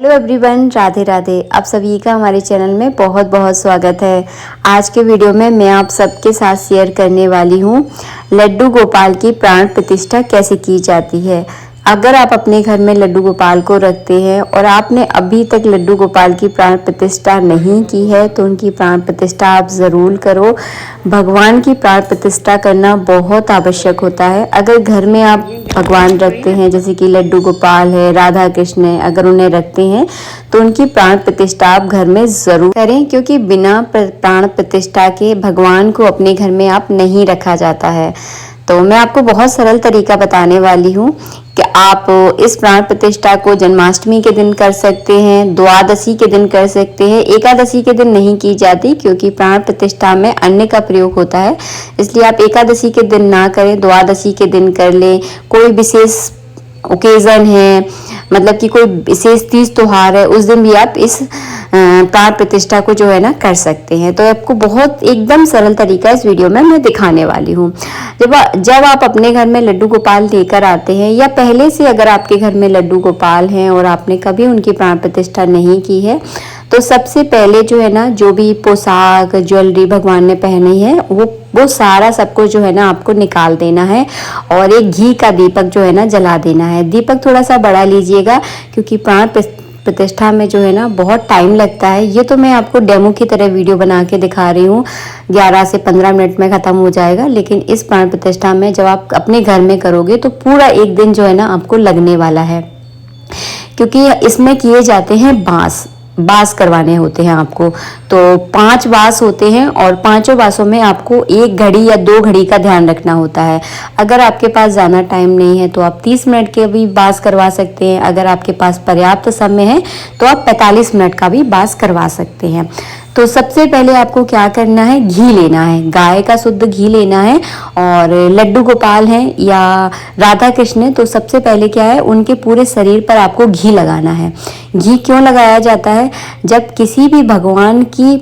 Hello everyone, Radhe Radhe. आप सभी का हमारे चैनल में बहुत बहुत स्वागत है। आज के वीडियो में मैं आप सबके साथ शेयर करने वाली हूँ लड्डू गोपाल की प्राण प्रतिष्ठा कैसे की जाती है। अगर आप अपने घर में लड्डू गोपाल को रखते हैं और आपने अभी तक लड्डू गोपाल की प्राण प्रतिष्ठा नहीं की है तो उनकी प्राण प्रतिष्ठा आप ज़रूर करो। भगवान की प्राण प्रतिष्ठा करना बहुत आवश्यक होता है। अगर घर में आप भगवान रखते हैं जैसे कि लड्डू गोपाल है, राधा कृष्ण है, अगर उन्हें रखते हैं तो उनकी प्राण प्रतिष्ठा आप घर में ज़रूर करें, क्योंकि बिना प्राण प्रतिष्ठा के भगवान को अपने घर में आप नहीं रखा जाता है। तो मैं आपको बहुत सरल तरीका बताने वाली हूँ कि आप इस प्राण प्रतिष्ठा को जन्माष्टमी के दिन कर सकते हैं, द्वादशी के दिन कर सकते हैं। एकादशी के दिन नहीं की जाती क्योंकि प्राण प्रतिष्ठा में अन्न का प्रयोग होता है, इसलिए आप एकादशी के दिन ना करें, द्वादशी के दिन कर लें। कोई विशेष ओकेजन है, मतलब कि कोई विशेष तीज त्योहार है, उस दिन भी आप इस प्राण प्रतिष्ठा को जो है ना कर सकते हैं। तो आपको बहुत एकदम सरल तरीका इस वीडियो में मैं दिखाने वाली हूँ। जब आप अपने घर में लड्डू गोपाल लेकर आते हैं या पहले से अगर आपके घर में लड्डू गोपाल हैं और आपने कभी उनकी प्राण प्रतिष्ठा नहीं की है तो सबसे पहले जो है ना, जो भी पोशाक ज्वेलरी भगवान ने पहनी है वो सारा सब कुछ जो है ना आपको निकाल देना है और एक घी का दीपक जो है ना जला देना है। दीपक थोड़ा सा बड़ा लीजिएगा क्योंकि प्राण प्रतिष्ठा में जो है ना बहुत टाइम लगता है। ये तो मैं आपको डेमो की तरह वीडियो बना के दिखा रही हूँ, 11 से 15 मिनट में ख़त्म हो जाएगा। लेकिन इस प्राण प्रतिष्ठा में जब आप अपने घर में करोगे तो पूरा एक दिन जो है ना आपको लगने वाला है, क्योंकि इसमें किए जाते हैं बांस करवाने होते हैं आपको। तो 5 बांस होते हैं और पांचों बांसों में आपको 1 घड़ी या 2 घड़ी का ध्यान रखना होता है। अगर आपके पास ज़्यादा टाइम नहीं है तो आप 30 मिनट के भी बांस करवा सकते हैं। अगर आपके पास पर्याप्त समय है तो आप 45 मिनट का भी बांस करवा सकते हैं। तो सबसे पहले आपको क्या करना है, घी लेना है, गाय का शुद्ध घी लेना है। और लड्डू गोपाल हैं या राधा कृष्ण, तो सबसे पहले क्या है, उनके पूरे शरीर पर आपको घी लगाना है। घी क्यों लगाया जाता है, जब किसी भी भगवान की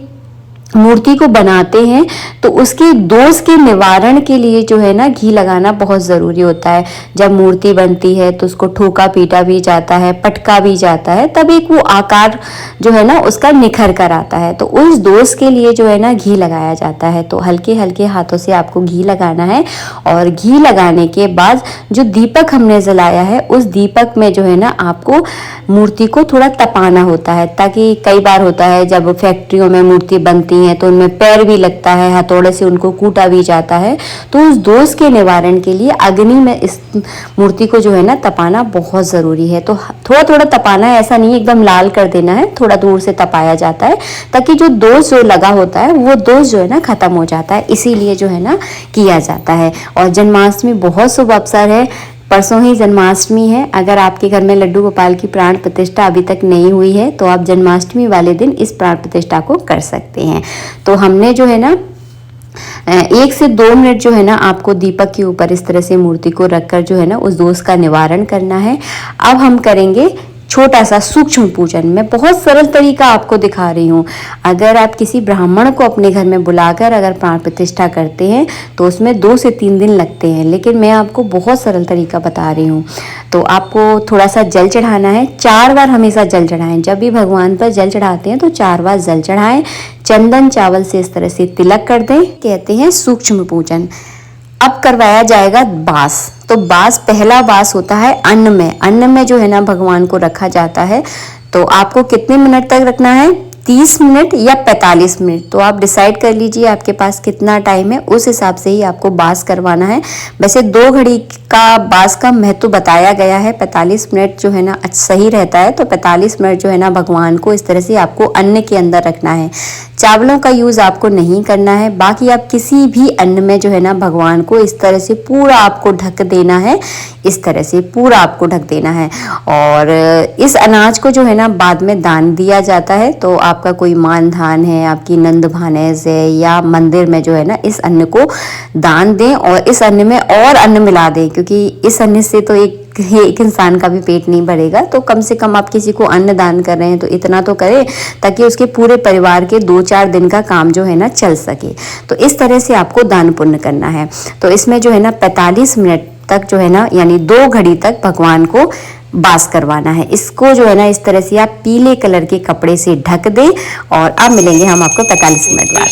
मूर्ति को बनाते हैं तो उसके दोष के निवारण के लिए जो है ना घी लगाना बहुत ज़रूरी होता है। जब मूर्ति बनती है तो उसको ठोका पीटा भी जाता है, पटका भी जाता है, तब एक वो आकार जो है ना उसका निखर कर आता है। तो उस दोष के लिए जो है ना घी लगाया जाता है। तो हल्के हल्के हाथों से आपको घी लगाना है और घी लगाने के बाद जो दीपक हमने जलाया है उस दीपक में जो है ना आपको मूर्ति को थोड़ा तपाना होता है, ताकि कई बार होता है जब फैक्ट्रियों में मूर्ति बनती है तो उनमें पैर भी लगता है, हथौड़े से उनको कूटा भी जाता है। तो उस दोष के निवारण के लिए अग्नि में इस मूर्ति को जो है ना तपाना बहुत ज़रूरी है। तो थोड़ा थोड़ा तपाना है, ऐसा नहीं एकदम लाल कर देना है, थोड़ा दूर से तपाया जाता है ताकि जो दोष जो लगा होता है वो दोष जो है ना खत्म हो जाता है, इसीलिए जो है ना किया जाता है। और जन्माष्टमी बहुत शुभ अवसर है, परसों ही जन्माष्टमी है। अगर आपके घर में लड्डू गोपाल की प्राण प्रतिष्ठा अभी तक नहीं हुई है तो आप जन्माष्टमी वाले दिन इस प्राण प्रतिष्ठा को कर सकते हैं। तो हमने जो है ना 1 से 2 मिनट जो है ना आपको दीपक के ऊपर इस तरह से मूर्ति को रखकर जो है ना उस दोष का निवारण करना है। अब हम करेंगे छोटा सा सूक्ष्म पूजन। मैं बहुत सरल तरीका आपको दिखा रही हूँ। अगर आप किसी ब्राह्मण को अपने घर में बुलाकर अगर प्राण प्रतिष्ठा करते हैं तो उसमें 2 से 3 दिन लगते हैं, लेकिन मैं आपको बहुत सरल तरीका बता रही हूँ। तो आपको थोड़ा सा जल चढ़ाना है, 4 बार हमेशा जल चढ़ाएं। जब भी भगवान पर जल चढ़ाते हैं तो 4 बार जल चढ़ाएं। चंदन चावल से इस तरह से तिलक कर दें, कहते हैं सूक्ष्म पूजन। अब करवाया जाएगा बास। तो बास, पहला बास होता है अन्न में जो है ना भगवान को रखा जाता है। तो आपको कितने मिनट तक रखना है, 30 मिनट या 45 मिनट, तो आप डिसाइड कर लीजिए आपके पास कितना टाइम है, उस हिसाब से ही आपको बास करवाना है। वैसे 2 घड़ी का बास का महत्व बताया गया है, 45 मिनट जो है ना सही रहता है। तो 45 मिनट जो है ना भगवान को इस तरह से आपको अन्न के अंदर रखना है। चावलों का यूज़ आपको नहीं करना है। बाकी आप किसी भी अन्न में जो है ना भगवान को इस तरह से पूरा आपको ढक देना है, इस तरह से पूरा आपको ढक देना है। और इस अनाज को जो है ना बाद में दान दिया जाता है। तो आपका कोई मान धान है, आपकी नंद भानस है या मंदिर में जो है ना इस अन्न को दान दें और इस अन्न में और अन्न मिला दें, क्योंकि इस अन्न से तो एक इंसान का भी पेट नहीं भरेगा। तो कम से कम आप किसी को अन्न दान कर रहे हैं तो इतना तो करें ताकि उसके पूरे परिवार के 2-4 दिन का काम जो है ना चल सके। तो इस तरह से आपको दान पुण्य करना है। तो इसमें जो है ना 45 मिनट तक जो है ना, यानी 2 घड़ी तक भगवान को बास करवाना है। इसको जो है ना इस तरह से आप पीले कलर के कपड़े से ढक दें और अब मिलेंगे हम आपको 45 मिनट बाद।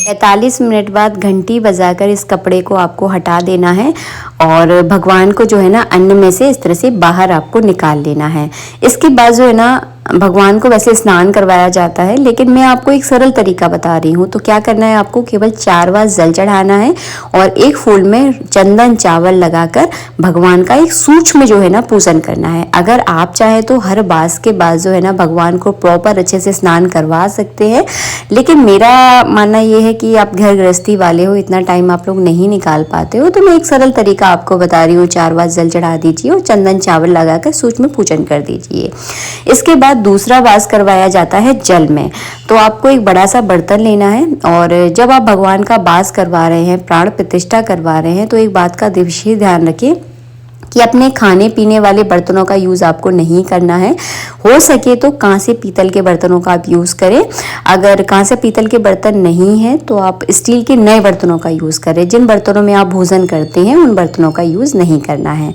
45 मिनट बाद घंटी बजाकर इस कपड़े को आपको हटा देना है और भगवान को जो है ना अन्न में से इस तरह से बाहर आपको निकाल लेना है। इसके बाद जो है ना भगवान को वैसे स्नान करवाया जाता है, लेकिन मैं आपको एक सरल तरीका बता रही हूँ। तो क्या करना है, आपको केवल 4 बार जल चढ़ाना है और एक फूल में चंदन चावल लगाकर भगवान का एक सूक्ष्म जो है ना पूजन करना है। अगर आप चाहे तो हर बास के बाद जो है ना भगवान को प्रॉपर अच्छे से स्नान करवा सकते हैं, लेकिन मेरा मानना ये है कि आप घर गृहस्थी वाले हो, इतना टाइम आप लोग नहीं निकाल पाते हो, तो मैं एक सरल तरीका आपको बता रही हूँ। 4 बार जल चढ़ा दीजिए और चंदन चावल लगाकर सूक्ष्म पूजन कर दीजिए। इसके बाद दूसरा वास करवाया जाता है जल में। तो आपको एक बड़ा सा बर्तन लेना है और जब आप भगवान का वास करवा रहे हैं, प्राण प्रतिष्ठा करवा रहे हैं, तो एक बात का विशेष ध्यान रखिए कि अपने खाने पीने वाले बर्तनों का यूज़ आपको नहीं करना है। हो सके तो कांसे पीतल के बर्तनों का आप यूज़ करें। अगर कांसे पीतल के बर्तन नहीं हैं तो आप स्टील के नए बर्तनों का यूज़ करें। जिन बर्तनों में आप भोजन करते हैं उन बर्तनों का यूज़ नहीं करना है।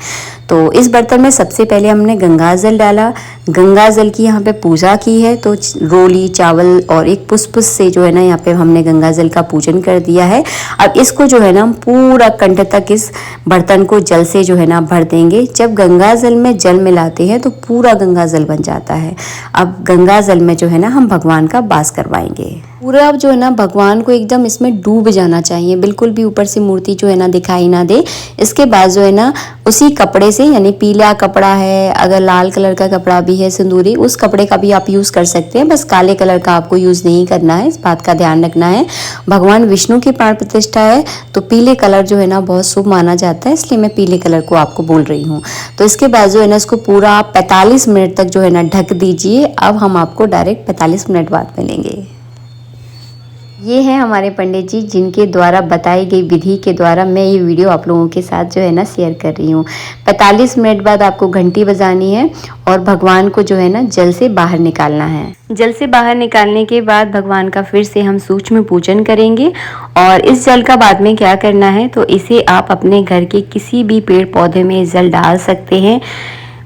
तो इस बर्तन में सबसे पहले हमने गंगा जल डाला, गंगा जल की यहाँ पे पूजा की है। तो रोली चावल और एक पुष्प से जो है ना यहाँ पे हमने गंगा जल का पूजन कर दिया है। अब इसको जो है ना पूरा कंठ तक इस बर्तन को जल से जो है ना भर देंगे। जब गंगा जल में जल मिलाते हैं तो पूरा गंगा जल बन जाता है। अब गंगा जल में जो है ना हम भगवान का वास करवाएंगे। पूरा अब जो है ना भगवान को एकदम इसमें डूब जाना चाहिए, बिल्कुल भी ऊपर से मूर्ति जो है ना दिखाई ना दे। इसके बाद जो है ना उसी कपड़े से, यानी पीला कपड़ा है, अगर लाल कलर का कपड़ा भी है सिंदूरी, उस कपड़े का भी आप यूज़ कर सकते हैं। बस काले कलर का आपको यूज़ नहीं करना है, इस बात का ध्यान रखना है। भगवान विष्णु की प्राण प्रतिष्ठा है तो पीले कलर जो है ना बहुत शुभ माना जाता है, इसलिए मैं पीले कलर को आपको बोल रही हूँ। तो इसके बाद जो है ना इसको पूरा आप 45 मिनट तक जो है ना ढक दीजिए। अब हम आपको डायरेक्ट 45 मिनट बाद मिलेंगे। ये हैं हमारे पंडित जी, जिनके द्वारा बताई गई विधि के द्वारा मैं ये वीडियो आप लोगों के साथ जो है ना शेयर कर रही हूँ। 45 मिनट बाद आपको घंटी बजानी है और भगवान को जो है ना जल से बाहर निकालना है। जल से बाहर निकालने के बाद भगवान का फिर से हम सूक्ष्म पूजन करेंगे। और इस जल का बाद में क्या करना है, तो इसे आप अपने घर के किसी भी पेड़ पौधे में जल डाल सकते हैं।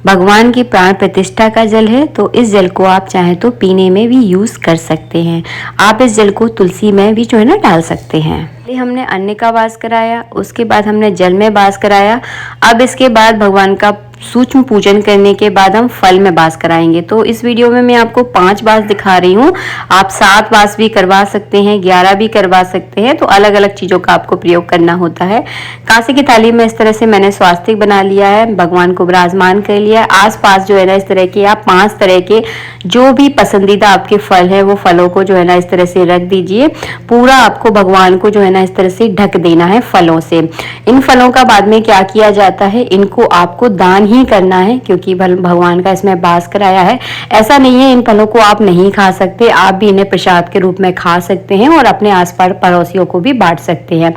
भगवान की प्राण प्रतिष्ठा का जल है तो इस जल को आप चाहें तो पीने में भी यूज़ कर सकते हैं। आप इस जल को तुलसी में भी जो है ना डाल सकते हैं। पहले हमने अन्न का वास कराया, उसके बाद हमने जल में वास कराया। अब इसके बाद भगवान का सूक्ष्म पूजन करने के बाद हम फल में वास कराएंगे। तो इस वीडियो में मैं आपको 5 वास दिखा रही हूँ। आप 7 वास भी करवा सकते हैं, 11 भी करवा सकते हैं। तो अलग अलग चीज़ों का आपको प्रयोग करना होता है। कांसे की थाली में इस तरह से मैंने स्वास्तिक बना लिया है, भगवान को विराजमान कर लिया। आसपास जो है ना इस तरह के आप 5 तरह के जो भी पसंदीदा आपके फल है वो फलों को जो है ना इस तरह से रख दीजिए। पूरा आपको भगवान को जो है ना इस तरह से ढक देना है फलों से। इन फलों का बाद में क्या किया जाता है, इनको आपको दान ही करना है, क्योंकि भगवान का इसमें वास कराया है। ऐसा नहीं है इन फलों को आप नहीं खा सकते, आप भी इन्हें प्रसाद के रूप में खा सकते हैं और अपने आसपास पड़ोसियों को भी बांट सकते हैं।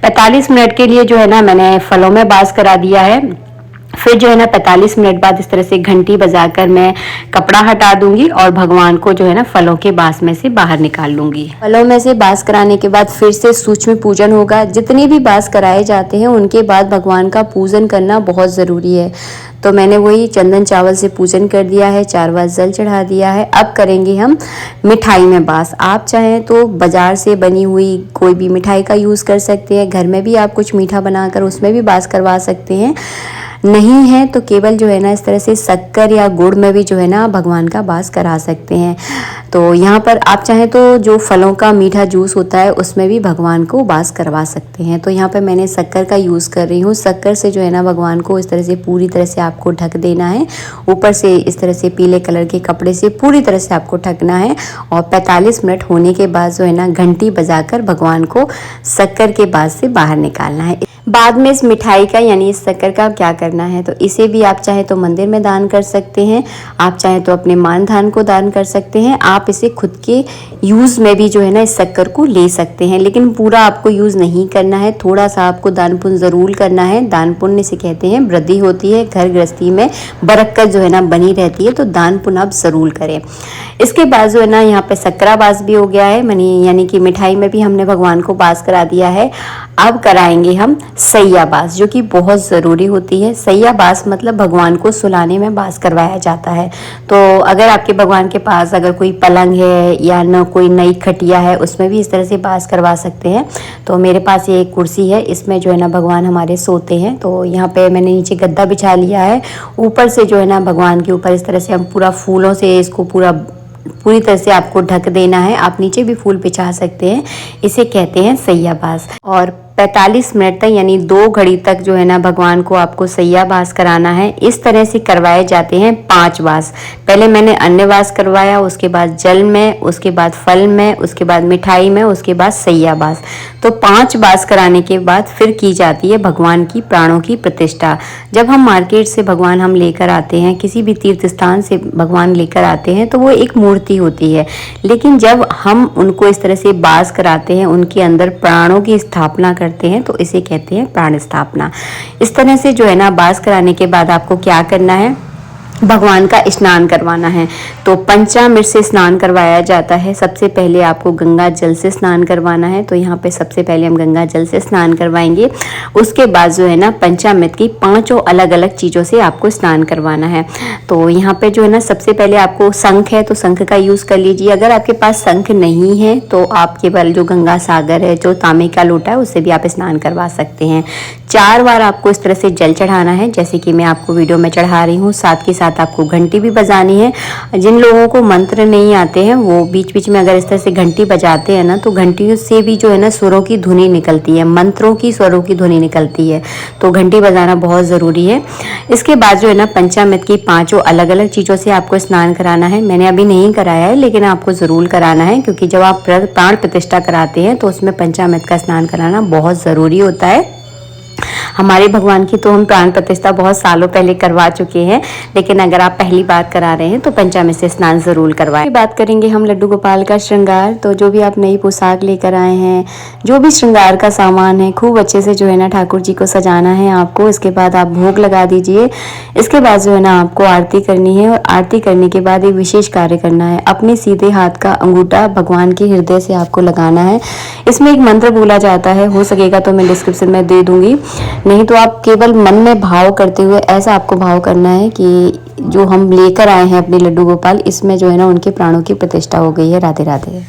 45 मिनट के लिए जो है ना मैंने फलों में वास करा दिया है। फिर जो है ना 45 मिनट बाद इस तरह से घंटी बजाकर मैं कपड़ा हटा दूंगी और भगवान को जो है ना फलों के बास में से बाहर निकाल लूंगी। फलों में से बास कराने के बाद फिर से सूक्ष्म पूजन होगा। जितने भी बास कराए जाते हैं उनके बाद भगवान का पूजन करना बहुत ज़रूरी है। तो मैंने वही चंदन चावल से पूजन कर दिया है, 4 बार जल चढ़ा दिया है। अब करेंगे हम मिठाई में बास। आप चाहें तो बाजार से बनी हुई कोई भी मिठाई का यूज़ कर सकते हैं, घर में भी आप कुछ मीठा बनाकर उसमें भी बास करवा सकते हैं। नहीं है तो केवल जो है ना इस तरह से शक्कर या गुड़ में भी जो है ना भगवान का वास करा सकते हैं। तो यहाँ पर आप चाहें तो जो फलों का मीठा जूस होता है उसमें भी भगवान को वास करवा सकते हैं। तो यहाँ पर मैंने शक्कर का यूज़ कर रही हूँ। शक्कर से जो है ना भगवान को इस तरह से पूरी तरह से आपको ढक देना है। ऊपर से इस तरह से पीले कलर के कपड़े से पूरी तरह से आपको ढकना है और 45 मिनट होने के बाद जो है ना घंटी बजाकर भगवान को शक्कर के बाद से बाहर निकालना है। बाद में इस मिठाई का यानी इस शक्कर का क्या करना है, तो इसे भी आप चाहे तो मंदिर में दान कर सकते हैं, आप चाहे तो अपने मान धान को दान कर सकते हैं, आप इसे खुद के यूज़ में भी जो है ना इस शक्कर को ले सकते हैं। लेकिन पूरा आपको यूज़ नहीं करना है, थोड़ा सा आपको दान पुण्य ज़रूर करना है। दान पुण्य से कहते हैं वृद्धि होती है, घर गृहस्थी में बरकत जो है ना बनी रहती है। तो दान पुण्य आप ज़रूर करें। इसके बाद जो है ना यहाँ पे शक्करा बास भी हो गया है, यानी कि मिठाई में भी हमने भगवान को बास करा दिया है। अब कराएंगे हम सैया बास, जो कि बहुत ज़रूरी होती है। सैया बास मतलब भगवान को सुलाने में बास करवाया जाता है। तो अगर आपके भगवान के पास अगर कोई पलंग है या न कोई नई खटिया है, उसमें भी इस तरह से बास करवा सकते हैं। तो मेरे पास ये एक कुर्सी है, इसमें जो है ना भगवान हमारे सोते हैं। तो यहाँ पे मैंने नीचे गद्दा बिछा लिया है, ऊपर से जो है ना भगवान के ऊपर इस तरह से हम पूरा फूलों से इसको पूरी तरह से आपको ढक देना है। आप नीचे भी फूल बिछा सकते हैं, इसे कहते हैं सैया बास। और 45 मिनट तक यानी 2 घड़ी तक जो है ना भगवान को आपको सैया बास कराना है। इस तरह से करवाए जाते हैं 5 बास। पहले मैंने अन्य बास करवाया, उसके बाद जल में, उसके बाद फल में, उसके बाद मिठाई में, उसके बाद सैया बास। तो 5 बास कराने के बाद फिर की जाती है भगवान की प्राणों की प्रतिष्ठा। जब हम मार्केट से भगवान हम लेकर आते हैं, किसी भी तीर्थ स्थान से भगवान लेकर आते हैं, तो वो एक मूर्ति होती है। लेकिन जब हम उनको इस तरह से बास कराते हैं, उनके अंदर प्राणों की स्थापना करते हैं, तो इसे कहते हैं प्राण स्थापना। इस तरह से जो है ना बास कराने के बाद आपको क्या करना है, भगवान का स्नान करवाना है। तो पंचामृत से स्नान करवाया जाता है। सबसे पहले आपको गंगा जल से स्नान करवाना है। तो यहाँ पे सबसे पहले हम गंगा जल से स्नान करवाएंगे। उसके बाद जो है ना पंचामृत की 5 अलग अलग चीज़ों से आपको स्नान करवाना है। तो यहाँ पे जो है ना सबसे पहले आपको शंख है तो शंख का यूज़ कर लीजिए। अगर आपके पास शंख नहीं है तो आप केवल जो गंगा सागर है, जो तांबे का लोटा है, उससे भी आप स्नान करवा सकते हैं। 4 बार आपको इस तरह से जल चढ़ाना है, जैसे कि मैं आपको वीडियो में चढ़ा रही हूँ। साथ के साथ आपको घंटी भी बजानी है। जिन लोगों को मंत्र नहीं आते हैं वो बीच बीच में अगर इस तरह से घंटी बजाते हैं ना, तो घंटी से भी जो है ना स्वरों की ध्वनि निकलती है, मंत्रों की स्वरों की ध्वनि निकलती है। तो घंटी बजाना बहुत ज़रूरी है। इसके बाद जो है ना पंचामृत की 5 अलग अलग चीज़ों से आपको स्नान कराना है। मैंने अभी नहीं कराया है, लेकिन आपको ज़रूर कराना है, क्योंकि जब आप प्राण प्रतिष्ठा कराते हैं तो उसमें पंचामृत का स्नान कराना बहुत ज़रूरी होता है। हमारे भगवान की तो हम प्राण प्रतिष्ठा बहुत सालों पहले करवा चुके हैं, लेकिन अगर आप पहली बार करा रहे हैं तो पंचामृत से स्नान जरूर करवाएं। बात करेंगे हम लड्डू गोपाल का श्रृंगार। तो जो भी आप नई पोशाक लेकर आए हैं, जो भी श्रृंगार का सामान है, खूब अच्छे से जो है ना ठाकुर जी को सजाना है आपको। इसके बाद आप भोग लगा दीजिए। इसके बाद जो है ना आपको आरती करनी है, और आरती करने के बाद एक विशेष कार्य करना है। अपने सीधे हाथ का अंगूठा भगवान के हृदय से आपको लगाना है। इसमें एक मंत्र बोला जाता है, हो सकेगा तो मैं डिस्क्रिप्शन में दे दूंगी, नहीं तो आप केवल मन में भाव करते हुए ऐसा आपको भाव करना है कि जो हम लेकर आए हैं अपने लड्डू गोपाल, इसमें जो है ना उनके प्राणों की प्रतिष्ठा हो गई है। राधे राधे।